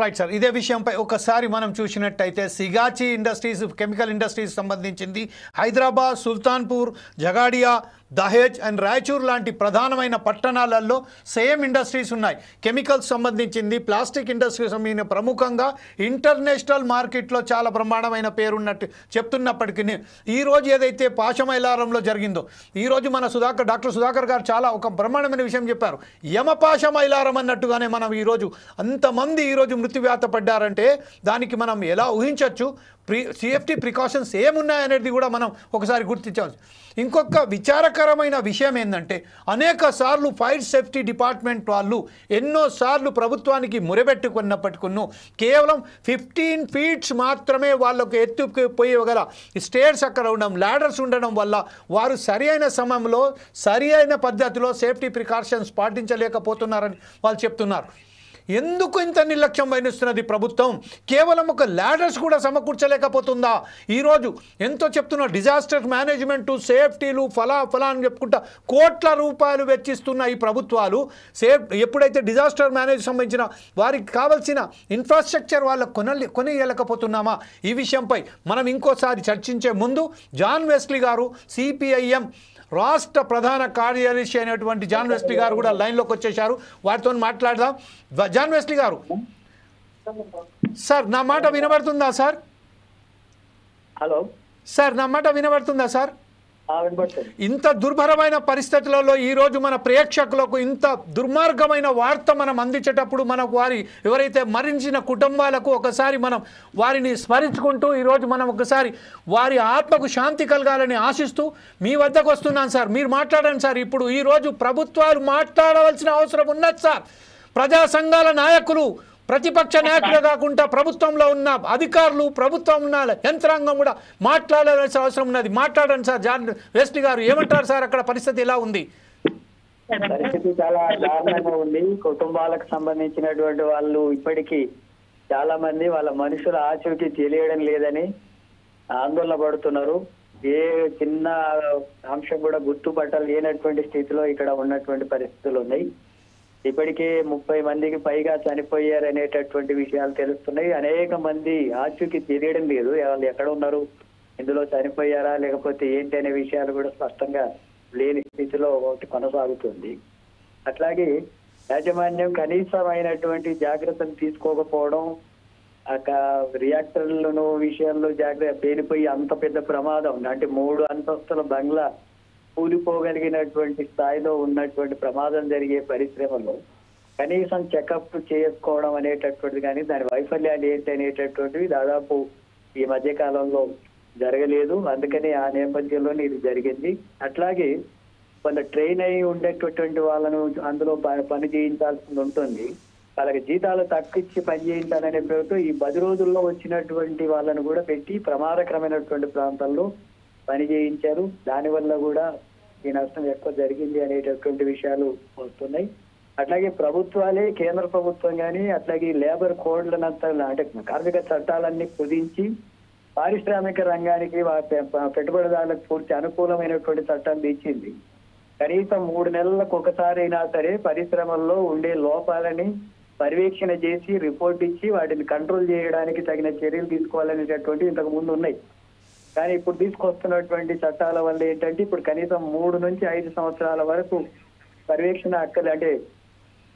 Right sir. ఇదే విషయంపై ఒకసారి మనం చూసినట్టయితే సిగాచి ఇండస్ట్రీస్ కెమికల్ ఇండస్ట్రీస్ సంబంధించింది హైదరాబాద్, సుల్తాన్పూర్, జగాడియా, దహేజ్ అండ్ రాయచూర్ లాంటి ప్రధానమైన పట్టణాలలో సేమ్ ఇండస్ట్రీస్ ఉన్నాయి. కెమికల్స్ సంబంధించింది, ప్లాస్టిక్ ఇండస్ట్రీస్ సంబంధించిన ప్రముఖంగా ఇంటర్నేషనల్ మార్కెట్లో చాలా బ్రహ్మాండమైన పేరున్నట్టు చెప్తున్నప్పటికీ ఈరోజు ఏదైతే పాశమైలారంలో జరిగిందో, ఈరోజు మన డాక్టర్ సుధాకర్ గారు చాలా ఒక బ్రహ్మాండమైన విషయం చెప్పారు. యమపాశమైలారం అన్నట్టుగానే మనం ఈరోజు అంతమంది ఈరోజు మృత్యువ్యాత పడ్డారంటే దానికి మనం ఎలా ఊహించవచ్చు? సేఫ్టీ ప్రికాషన్స్ ఏమున్నాయనేది కూడా మనం ఒకసారి గుర్తించవచ్చు. ఇంకొక విచారకరమైన విషయం ఏంటంటే అనేక సార్లు ఫైర్ సేఫ్టీ డిపార్ట్మెంట్ వాళ్ళు ఎన్నోసార్లు ప్రభుత్వానికి మురెబెట్టుకున్నప్పటికీ కేవలం 15 ఫీట్స్ మాత్రమే వాళ్ళకు ఎత్తుకుపోయగల స్టేర్స్ అక్కడ ఉండడం, ల్యాడర్స్ ఉండడం వల్ల వారు సరి అయిన సమయంలో సరి అయిన పద్ధతిలో సేఫ్టీ ప్రికాషన్స్ పాటించలేకపోతున్నారని వాళ్ళు చెప్తున్నారు. ఎందుకు ఇంత నిర్లక్ష్యం వహిస్తున్నది ప్రభుత్వం? కేవలం ఒక ల్యాడర్స్ కూడా సమకూర్చలేకపోతుందా? ఈరోజు ఎంతో చెప్తున్న డిజాస్టర్ మేనేజ్మెంటు, సేఫ్టీలు, ఫలా అని చెప్పుకుంటా కోట్ల రూపాయలు వెచ్చిస్తున్న ఈ ప్రభుత్వాలు ఎప్పుడైతే డిజాస్టర్ మేనేజ్ సంబంధించిన వారికి కావాల్సిన ఇన్ఫ్రాస్ట్రక్చర్ వాళ్ళకు కొనియలేకపోతున్నామా? ఈ విషయంపై మనం ఇంకోసారి చర్చించే ముందు జాన్ వెస్లీ గారు, సిపిఐఎం రాష్ట్ర ప్రధాన కార్యదర్శి అయినటువంటి జాన్ వెస్లీ గారు కూడా లైన్లోకి వచ్చేశారు. వారితో మాట్లాడదాం. జాన్ వెస్లీ గారు, సార్ నా మాట వినబడుతుందా సార్? హలో సార్, నా మాట వినబడుతుందా సార్? ఇంత దుర్భరమైన పరిస్థితులలో ఈరోజు మన ప్రేక్షకులకు ఇంత దుర్మార్గమైన వార్త మనం అందించేటప్పుడు మనకు వారి ఎవరైతే మరణించిన కుటుంబాలకు ఒకసారి మనం వారిని స్మరించుకుంటూ ఈరోజు మనం ఒకసారి వారి ఆత్మకు శాంతి కలగాలని ఆశిస్తూ మీ వద్దకు వస్తున్నాను సార్. మీరు మాట్లాడండి సార్. ఇప్పుడు ఈరోజు ప్రభుత్వాలు మాట్లాడవలసిన అవసరం ఉన్నది సార్. ప్రజా సంఘాల నాయకులు, ప్రతిపక్ష నాయకులు కాకుండా ప్రభుత్వంలో ఉన్న అధికారులు, ప్రభుత్వం ఉన్న యంత్రాంగం కూడా మాట్లాడాల్సిన అవసరం ఉన్నది. మాట్లాడండి సార్. జాన్ వెస్లీ గారు ఏమంటారు సార్? అక్కడ పరిస్థితి ఎలా ఉంది? పరిస్థితి చాలా దారుణంగా ఉంది. కుటుంబాలకు సంబంధించినటువంటి వాళ్ళు ఇప్పటికీ చాలా మంది వాళ్ళ మనుషుల ఆచూకీ తెలియడం లేదని ఆందోళన పడుతున్నారు. ఏ చిన్న అంశం కూడా గుర్తుపట్టలేనటువంటి స్థితిలో ఇక్కడ ఉన్నటువంటి పరిస్థితులు ఉన్నాయి. ఇప్పటికే 30 మందికి పైగా చనిపోయారనేటటువంటి విషయాలు తెలుస్తున్నాయి. అనేక మంది ఆచూకీ తెలియడం లేదు. వాళ్ళు ఎక్కడ ఉన్నారు, ఇందులో చనిపోయారా లేకపోతే ఏంటి అనే విషయాలు కూడా స్పష్టంగా లేని స్థితిలో ఒకటి కొనసాగుతుంది. అట్లాగే యాజమాన్యం కనీసమైనటువంటి జాగ్రత్తలు తీసుకోకపోవడం, రియాక్టర్లను విషయంలో జాగ్రత్త పేలిపోయి అంత పెద్ద ప్రమాదం అంటే 3 అంతస్తుల బంగ్లా కూలిపోగలిగినటువంటి స్థాయిలో ఉన్నటువంటి ప్రమాదం జరిగే పరిశ్రమలో కనీసం చెకప్ చేసుకోవడం అనేటటువంటిది కానీ దాని వైఫల్యాలు ఏంటి అనేటటువంటివి దాదాపు ఈ మధ్య కాలంలో జరగలేదు. అందుకని ఆ నేపథ్యంలోనే ఇది జరిగింది. అట్లాగే కొంత ట్రైన్ అయి ఉండేటటువంటి వాళ్ళను అందులో పని చేయించాల్సి ఉంటుంది. వాళ్ళకి జీతాలు తక్కువిచ్చి పని చేయించాలనే పేరుతో ఈ 10 రోజుల్లో వచ్చినటువంటి వాళ్ళను కూడా పెట్టి ప్రమాదకరమైనటువంటి ప్రాంతాల్లో పని చేయించారు. దానివల్ల కూడా ఈ నష్టం ఎక్కువ జరిగింది అనేటటువంటి విషయాలు వస్తున్నాయి. అట్లాగే ప్రభుత్వాలే, కేంద్ర ప్రభుత్వం కానీ అట్లాగే లేబర్ కోడ్లనంతా అంటే కార్మిక చట్టాలన్నీ కుదించి పారిశ్రామిక రంగానికి పెట్టుబడిదారులకు పూర్తి అనుకూలమైనటువంటి చట్టాలు తెచ్చింది. కనీసం 3 నెలలకు ఒకసారి అయినా సరే పరిశ్రమల్లో ఉండే లోపాలని పర్యవేక్షణ చేసి రిపోర్ట్ ఇచ్చి వాటిని కంట్రోల్ చేయడానికి తగిన చర్యలు తీసుకోవాలనేటటువంటి ఇంతకు ముందు ఉన్నాయి. కానీ ఇప్పుడు తీసుకొస్తున్నటువంటి చట్టాల వల్ల ఏంటంటే ఇప్పుడు కనీసం 3 నుంచి 5 సంవత్సరాల వరకు పర్యవేక్షణ అంటే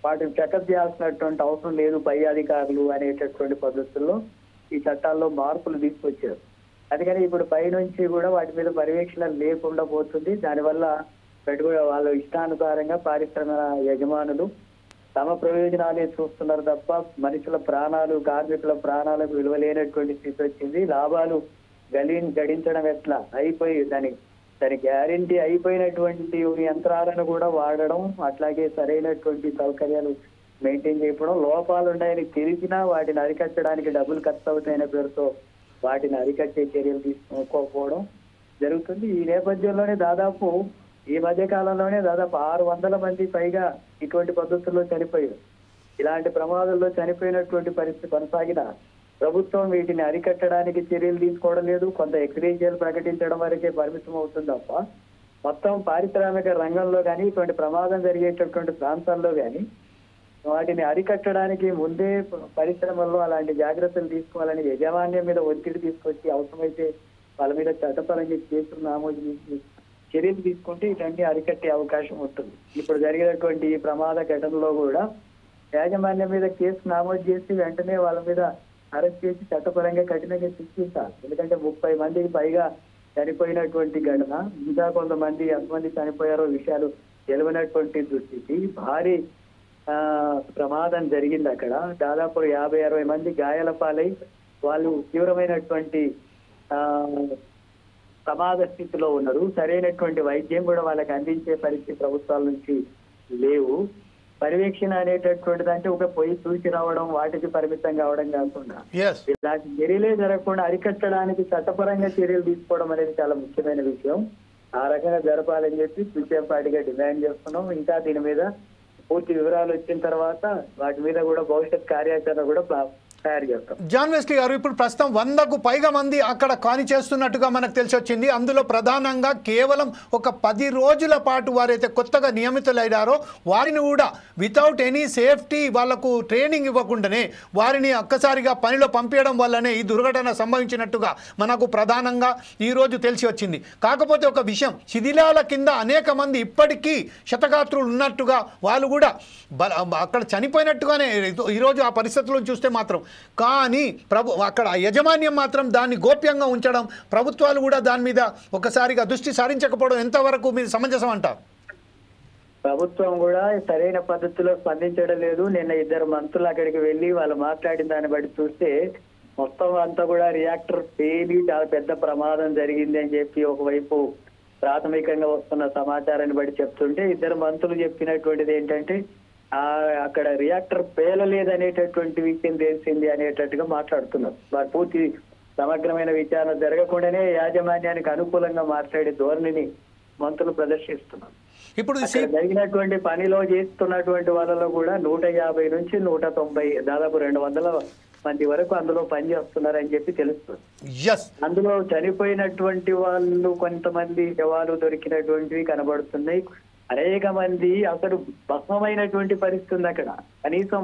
వాటిని చెకప్ చేయాల్సినటువంటి అవసరం లేదు పై అధికారులు అనేటటువంటి పద్ధతుల్లో ఈ చట్టాల్లో మార్పులు తీసుకొచ్చారు. అందుకని ఇప్పుడు పై నుంచి కూడా వాటి మీద పర్యవేక్షణ లేకుండా పోతుంది. దానివల్ల పెట్టుబడి వాళ్ళ ఇష్టానుసారంగా పారిశ్రామిక యజమానులు తమ ప్రయోజనాలే చూస్తున్నారు తప్ప మనుషుల ప్రాణాలు, కార్మికుల ప్రాణాలకు విలువలేనటువంటి స్థితి వచ్చింది. లాభాలు గడించడం ఎట్లా అయిపోయి దాని గ్యారంటీ అయిపోయినటువంటి యంత్రాలను కూడా వాడడం, అట్లాగే సరైనటువంటి సౌకర్యాలు మెయింటైన్ చేయడం, లోపాలు ఉన్నాయని తెలిసినా వాటిని అరికట్టడానికి డబ్బులు ఖర్చు అవుతాయనే పేరుతో వాటిని అరికట్టే చర్యలు తీసుకోకపోవడం జరుగుతుంది. ఈ నేపథ్యంలోనే దాదాపు ఈ మధ్య కాలంలోనే దాదాపు 600 మంది పైగా ఇటువంటి పద్ధతుల్లో చనిపోయారు. ఇలాంటి ప్రమాదాల్లో చనిపోయినటువంటి పరిస్థితి కొనసాగిన ప్రభుత్వం వీటిని అరికట్టడానికి చర్యలు తీసుకోవడం లేదు. కొంత ఎక్స్గ్రేషియాలు ప్రకటించడం వరకే పరిమితం అవుతుంది తప్ప మొత్తం పారిశ్రామిక రంగంలో కానీ ఇటువంటి ప్రమాదం జరిగేటటువంటి ప్రాంతాల్లో కానీ వాటిని అరికట్టడానికి ముందే పరిశ్రమల్లో అలాంటి జాగ్రత్తలు తీసుకోవాలని యజమాన్యం మీద ఒత్తిడి తీసుకొచ్చి అవసరమైతే వాళ్ళ మీద చట్టపరంగా కేసులు నమోదు చేసి చర్యలు తీసుకుంటే ఇవన్నీ అరికట్టే అవకాశం ఉంటుంది. ఇప్పుడు జరిగినటువంటి ఈ ప్రమాద ఘటనలో కూడా యాజమాన్యం మీద కేసు నమోదు చేసి వెంటనే వాళ్ళ మీద అరెస్ట్ చేసి చట్టపరంగా కఠినంగా శిక్షించాలి. ఎందుకంటే 30 మందికి పైగా చనిపోయినటువంటి ఘటన, ఇంకా కొంతమంది ఎంతమంది చనిపోయారో విషయాలు తెలియనటువంటి దృష్టికి భారీ ప్రమాదం జరిగింది. అక్కడ దాదాపు 50-60 మంది గాయాల పాలై వాళ్ళు తీవ్రమైనటువంటి ప్రమాద స్థితిలో ఉన్నారు. సరైనటువంటి వైద్యం కూడా వాళ్ళకి అందించే పరిస్థితి ప్రభుత్వాల నుంచి లేవు. పర్యవేక్షణ అనేటటువంటిది అంటే ఒక పొయ్యి చూసి రావడం, వాటికి పరిమితం కావడం కాకుండా ఇలాంటి చర్యలే జరగకుండా అరికట్టడానికి చట్టపరంగా చర్యలు తీసుకోవడం అనేది చాలా ముఖ్యమైన విషయం. ఆ రకంగా జరపాలని చెప్పి పార్టీగా డిమాండ్ చేస్తున్నాం. ఇంకా దీని మీద పూర్తి వివరాలు వచ్చిన తర్వాత వాటి మీద కూడా భవిష్యత్ కార్యాచరణ కూడా తయారు చేస్తాం. జాన్ వెస్లీ గారు, ఇప్పుడు ప్రస్తుతం 100కు పైగా మంది అక్కడ కాని చేస్తున్నట్టుగా మనకు తెలిసి వచ్చింది. అందులో ప్రధానంగా కేవలం ఒక 10 రోజుల పాటు వారైతే కొత్తగా నియమితులైనారో వారిని కూడా వితౌట్ ఎనీ సేఫ్టీ వాళ్లకు ట్రైనింగ్ ఇవ్వకుండానే వారిని ఒక్కసారిగా పనిలో పంపించడం వల్లనే ఈ దుర్ఘటన సంభవించినట్టుగా మనకు ప్రధానంగా ఈరోజు తెలిసి వచ్చింది. కాకపోతే ఒక విషయం, శిథిలాల కింద అనేక మంది ఇప్పటికీ శతగాత్రులు ఉన్నట్టుగా వాళ్ళు కూడా అక్కడ చనిపోయినట్టుగానే ఈరోజు ఆ పరిస్థితులను చూస్తే మాత్రం, కానీ అక్కడ యజమాన్యం మాత్రం దాన్ని గోప్యంగా ఉంచడం, ప్రభుత్వాలు కూడా దాని మీద ఒకసారిగా దృష్టి సారించకపోవడం ఎంతవరకు మీరు సమంజసం అంటారు? ప్రభుత్వం కూడా సరైన పద్ధతిలో స్పందించడం లేదు. నిన్న 2 మంత్రులు అక్కడికి వెళ్ళి వాళ్ళు మాట్లాడిన దాన్ని బట్టి చూస్తే మొత్తం అంతా కూడా రియాక్టర్ పేలి చాలా పెద్ద ప్రమాదం జరిగింది అని చెప్పి ఒకవైపు ప్రాథమికంగా వస్తున్న సమాచారాన్ని బట్టి చెప్తుంటే, 2 మంత్రులు చెప్పినటువంటిది ఏంటంటే అక్కడ రియాక్టర్ పేలలేదనేటటువంటి విషయం తెలిసింది అనేటట్టుగా మాట్లాడుతున్నారు. వారు పూర్తి సమగ్రమైన విచారణ జరగకుండానే యాజమాన్యానికి అనుకూలంగా మాట్లాడే ధోరణిని మంత్రులు ప్రదర్శిస్తున్నారు. ఇప్పుడు జరిగినటువంటి పనిలో చేస్తున్నటువంటి వాళ్ళలో కూడా 150 నుంచి 190 దాదాపు 200 మంది వరకు అందులో పనిచేస్తున్నారని చెప్పి తెలుస్తుంది. అందులో చనిపోయినటువంటి వాళ్ళు కొంతమంది శవాలు దొరికినటువంటివి కనబడుతున్నాయి. అనేక మంది అసలు భస్మమైనటువంటి పరిస్థితి ఉంది. అక్కడ కనీసం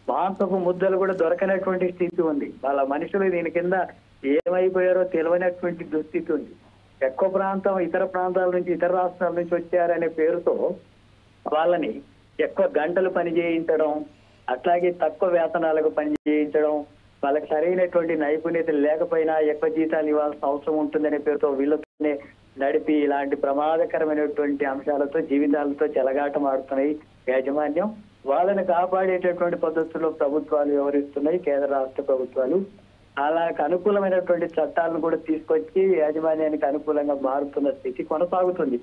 మాంసపు ముద్దలు కూడా దొరకనటువంటి స్థితి ఉంది. వాళ్ళ మనుషులు దీని కింద ఏమైపోయారో తెలియనటువంటి దుస్థితి ఉంది. ఎక్కువ ప్రాంతం ఇతర ప్రాంతాల నుంచి, ఇతర రాష్ట్రాల నుంచి వచ్చారనే పేరుతో వాళ్ళని ఎక్కువ గంటలు పని చేయించడం, అట్లాగే తక్కువ వేతనాలకు పని చేయించడం, వాళ్ళకి సరైనటువంటి నైపుణ్యత లేకపోయినా ఎక్కువ జీతాలు ఇవ్వాల్సిన అవసరం ఉంటుందనే పేరుతో వీళ్ళతోనే నడిపి ఇలాంటి ప్రమాదకరమైనటువంటి అంశాలతో జీవితాలతో చెలగాటం ఆడుతున్నాయి యాజమాన్యం. వాళ్ళని కాపాడేటటువంటి పద్ధతుల్లో ప్రభుత్వాలు వ్యవహరిస్తున్నాయి, కేంద్ర రాష్ట్ర ప్రభుత్వాలు. అలాగ అనుకూలమైనటువంటి చట్టాలను కూడా తీసుకొచ్చి యాజమాన్యానికి అనుకూలంగా మారుతున్న స్థితి కొనసాగుతుంది.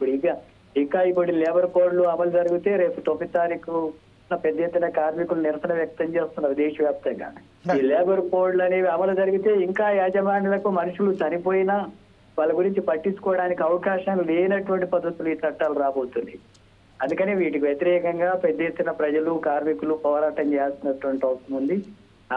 ఇంకా ఇప్పుడు లేబర్ కోడ్లు అమలు జరిగితే రేపు 9 తారీఖు పెద్ద ఎత్తున కార్మికులు నిరసన వ్యక్తం చేస్తున్నారు దేశవ్యాప్తంగా. ఈ లేబర్ కోడ్లు అనేవి అమలు జరిగితే ఇంకా యాజమాన్యులకు మనుషులు చనిపోయినా వాళ్ళ గురించి పట్టించుకోవడానికి అవకాశం లేనటువంటి పద్ధతులు ఈ చట్టాలు రాబోతున్నాయి. అందుకని వీటికి వ్యతిరేకంగా పెద్ద ఎత్తున ప్రజలు, కార్మికులు పోరాటం చేయాల్సినటువంటి అవసరం ఉంది.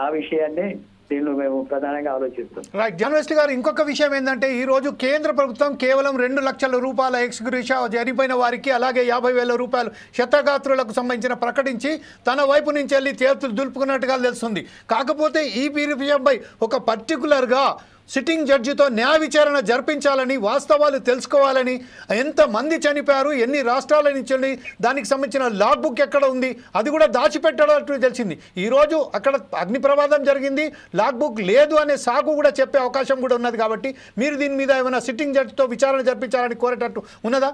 ఆ విషయాన్ని దీనిలో మేము ప్రధానంగా ఆలోచిస్తాం. రైట్. జాన్ వెస్లీ గారు, ఇంకొక విషయం ఏంటంటే ఈ రోజు కేంద్ర ప్రభుత్వం కేవలం 2 లక్షల రూపాయల ఎక్స్గ్రేషియా చనిపోయిన వారికి, అలాగే 50,000 రూపాయలు క్షతగాత్రులకు సంబంధించిన ప్రకటించి తన వైపు నుంచి వెళ్ళి చేతులు దులుపుకున్నట్టుగా తెలుస్తుంది. కాకపోతే ఈ విషయంపై ఒక పర్టికులర్గా సిట్టింగ్ జడ్జితో న్యాయ విచారణ జరిపించాలని, వాస్తవాలు తెలుసుకోవాలని, ఎంతమంది చనిపోయారు, ఎన్ని రాష్ట్రాల నుంచి, దానికి సంబంధించిన లాగ్ బుక్ ఎక్కడ ఉంది, అది కూడా దాచిపెట్టడం తెలిసింది. ఈరోజు అక్కడ అగ్ని ప్రమాదం జరిగింది, లాగ్ బుక్ లేదు అనే సాగు కూడా చెప్పే అవకాశం కూడా ఉన్నది. కాబట్టి మీరు దీని మీద ఏమైనా సిట్టింగ్ జడ్జితో విచారణ జరిపించాలని కోరేటట్టు ఉన్నదా?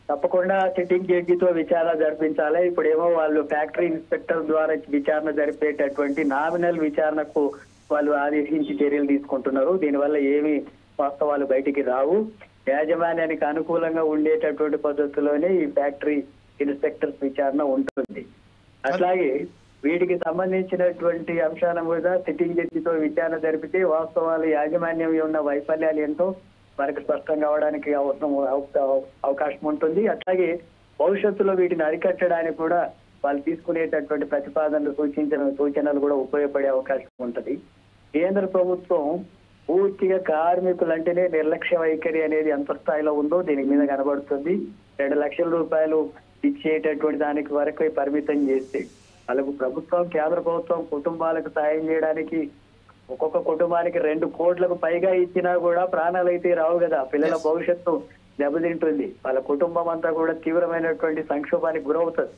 తప్పకుండా సిట్టింగ్ జడ్జితో విచారణ జరిపించాలి. ఇప్పుడేమో వాళ్ళు ఫ్యాక్టరీ ఇన్స్పెక్టర్ ద్వారా విచారణ జరిపేటటువంటి నామినల్ విచారణకు వాళ్ళు ఆదేశించి చర్యలు తీసుకుంటున్నారు. దీనివల్ల ఏమి వాస్తవాలు బయటికి రావు. యాజమాన్యానికి అనుకూలంగా ఉండేటటువంటి పద్ధతిలోనే ఈ ఫ్యాక్టరీ ఇన్స్పెక్టర్స్ విచారణ ఉంటుంది. అట్లాగే వీటికి సంబంధించినటువంటి అంశాల మీద సిట్టింగ్ జడ్జితో విచారణ జరిపితే వాస్తవాలు యాజమాన్యం ఉన్న వైఫల్యాలు ఏంటో మనకు స్పష్టం కావడానికి అవకాశం ఉంటుంది. అట్లాగే భవిష్యత్తులో వీటిని అరికట్టడానికి కూడా వాళ్ళు తీసుకునేటటువంటి ప్రతిపాదనలు, సూచనలు కూడా ఉపయోగపడే అవకాశం ఉంటుంది. కేంద్ర ప్రభుత్వం పూర్తిగా కార్మికులంటేనే నిర్లక్ష్య వైఖరి అనేది ఎంత స్థాయిలో ఉందో దీని మీద కనబడుతుంది. 2 లక్షల రూపాయలు ఇచ్చేటటువంటి దానికి వరకు పరిమితం చేస్తే వాళ్ళకు ప్రభుత్వం, కేంద్ర ప్రభుత్వం కుటుంబాలకు సాయం చేయడానికి ఒక్కొక్క కుటుంబానికి 2 కోట్లకు పైగా ఇచ్చినా కూడా ప్రాణాలు అయితే రావు కదా. పిల్లల భవిష్యత్తు దెబ్బతింటుంది. వాళ్ళ కుటుంబం అంతా కూడా తీవ్రమైనటువంటి సంక్షోభానికి గురవుతుంది.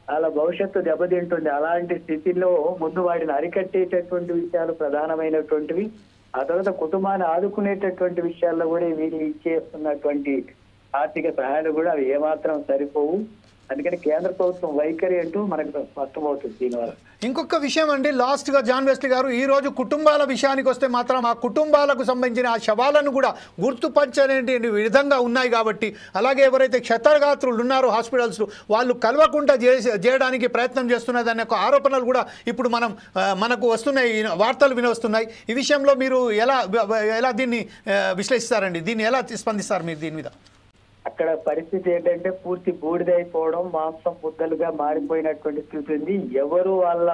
వాళ్ళ భవిష్యత్తు దెబ్బతింటుంది. అలాంటి స్థితిలో ముందు వాటిని అరికట్టేటటువంటి విషయాలు ప్రధానమైనటువంటివి. ఆ తర్వాత కుటుంబాన్ని ఆదుకునేటటువంటి విషయాల్లో కూడా వీళ్ళు ఇచ్చేస్తున్నటువంటి ఆర్థిక సహాయాలు కూడా అవి ఏమాత్రం సరిపోవు. అందుకని కేంద్ర ప్రభుత్వం వైఖరి అంటూ మనకు స్పష్టమవుతుంది దీనివల్ల. ఇంకొక విషయం అండి, లాస్ట్గా జాన్ వెస్లీ గారు, ఈరోజు కుటుంబాల విషయానికి వస్తే మాత్రం ఆ కుటుంబాలకు సంబంధించిన ఆ శవాలను కూడా గుర్తుపరచనే విధంగా ఉన్నాయి కాబట్టి, అలాగే ఎవరైతే క్షతగాత్రులు ఉన్నారో హాస్పిటల్స్లో వాళ్ళు కలవకుండా చేయడానికి ప్రయత్నం చేస్తున్నదనే ఒక ఆరోపణలు కూడా ఇప్పుడు మనకు వస్తున్నాయి, వార్తలు వినవస్తున్నాయి. ఈ విషయంలో మీరు ఎలా దీన్ని విశ్లేషిస్తారండి? దీన్ని ఎలా స్పందిస్తారు మీరు దీని మీద? అక్కడ పరిస్థితి ఏంటంటే పూర్తి బూడిదైపోవడం, మాంసం ముద్దలుగా మారిపోయినటువంటి స్థితి ఉంది. ఎవరు వాళ్ళ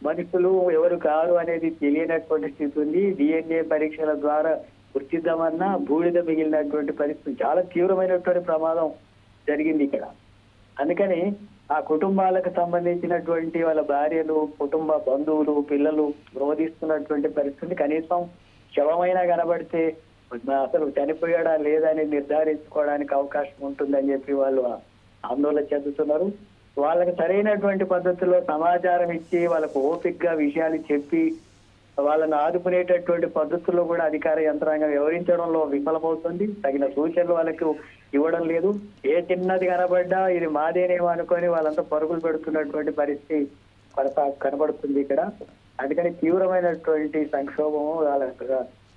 మనుషులు ఎవరు కారు అనేది తెలియనటువంటి స్థితి ఉంది. DNA పరీక్షల ద్వారా గుర్తిద్దామన్నా బూడిద మిగిలినటువంటి పరిస్థితి. చాలా తీవ్రమైనటువంటి ప్రమాదం జరిగింది ఇక్కడ. అందుకని ఆ కుటుంబాలకు సంబంధించినటువంటి వాళ్ళ భార్యలు, కుటుంబ బంధువులు, పిల్లలు రోధిస్తున్నటువంటి పరిస్థితి. కనీసం శవమైనా కనబడితే అసలు చనిపోయాడా లేదా అని నిర్ధారించుకోవడానికి అవకాశం ఉంటుందని చెప్పి వాళ్ళు ఆందోళన చెందుతున్నారు. వాళ్ళకి సరైనటువంటి పద్ధతిలో సమాచారం ఇచ్చి వాళ్ళకు ఓపికగా విషయాలు చెప్పి వాళ్ళని ఆదుకునేటటువంటి పద్ధతుల్లో కూడా అధికార యంత్రాంగం వ్యవహరించడంలో విఫలమవుతుంది. తగిన సూచనలు వాళ్ళకు ఇవ్వడం లేదు. ఏ చిన్నది కనబడ్డా ఇది మాదేనేమో అనుకొని వాళ్ళంతా పరుగులు పెడుతున్నటువంటి పరిస్థితి కనబడుతుంది ఇక్కడ. అందుకని తీవ్రమైనటువంటి సంక్షోభం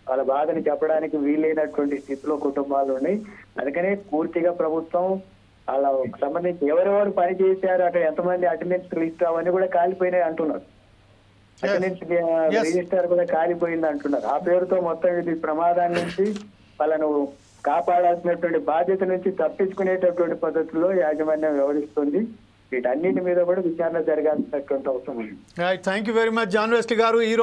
వాళ్ళ బాధని చెప్పడానికి వీలైనటువంటి స్థితిలో కుటుంబాలు ఉన్నాయి. అందుకనే పూర్తిగా ప్రభుత్వం వాళ్ళ సంబంధించి ఎవరెవరు పని చేశారు, అక్కడ ఎంతమంది అటెండెన్స్ లిస్ట్ అవన్నీ కూడా కాలిపోయినాయి అంటున్నారు. అటెండెన్స్ రిజిస్టర్ కూడా కాలిపోయింది అంటున్నారు. ఆ పేరుతో మొత్తం ఇది ప్రమాదాన్ని నుంచి వాళ్ళను కాపాడాల్సినటువంటి బాధ్యత నుంచి తప్పించుకునేటటువంటి పద్ధతిలో యాజమాన్యం వ్యవహరిస్తుంది. వీటన్నిటి మీద కూడా విచారణ జరగాల్సినటువంటి అవసరం ఉంది. Thank you very much John Wesley గారు. ఈ